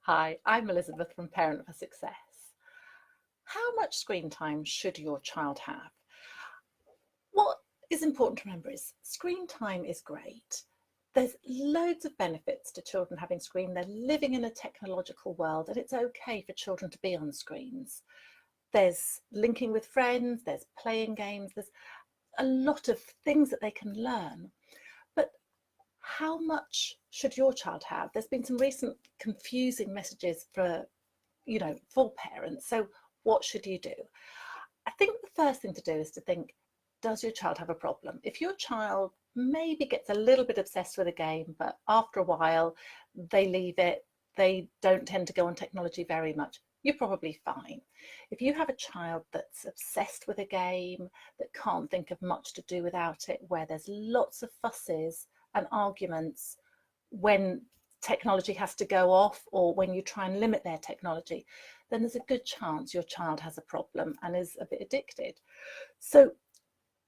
Hi, I'm Elizabeth from Parent for Success. How much screen time should your child have? What is important to remember is screen time is great. There's loads of benefits to children having screen. They're living in a technological world and it's okay for children to be on screens. There's linking with friends, there's playing games, there's a lot of things that they can learn. But how much should your child have? There's been some recent confusing messages for parents. So what should you do? I think the first thing to do is to think, does your child have a problem? If your child maybe gets a little bit obsessed with a game, but after a while they leave it, they don't tend to go on technology very much, you're probably fine. If you have a child that's obsessed with a game, that can't think of much to do without it, where there's lots of fusses and arguments when technology has to go off or when you try and limit their technology, then there's a good chance your child has a problem and is a bit addicted. So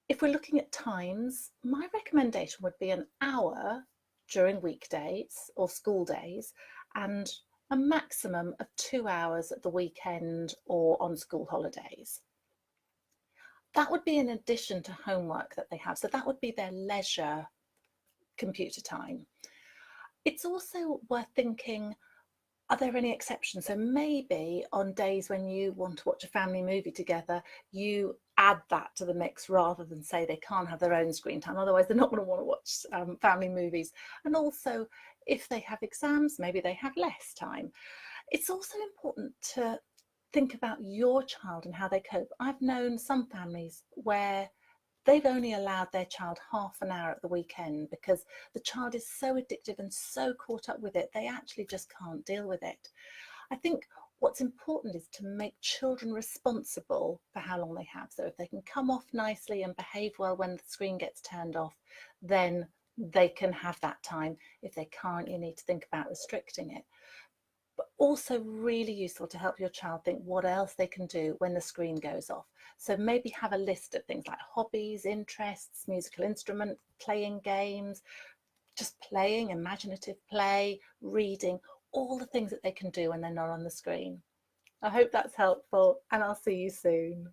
if we're looking at times, my recommendation would be an hour during weekdays or school days and a maximum of 2 hours at the weekend or on school holidays. That would be in addition to homework that they have. So that would be their leisure computer time. It's also worth thinking, are there any exceptions? So maybe on days when you want to watch a family movie together, you add that to the mix rather than say they can't have their own screen time. Otherwise, they're not going to want to watch family movies. And also, if they have exams, maybe they have less time. It's also important to think about your child and how they cope. I've known some families where they've only allowed their child half an hour at the weekend because the child is so addicted and so caught up with it, they actually just can't deal with it. I think what's important is to make children responsible for how long they have. So if they can come off nicely and behave well when the screen gets turned off, then they can have that time. If they can't, you need to think about restricting it. But also really useful to help your child think what else they can do when the screen goes off. So maybe have a list of things like hobbies, interests, musical instruments, playing games, just playing, imaginative play, reading, all the things that they can do when they're not on the screen. I hope that's helpful and I'll see you soon.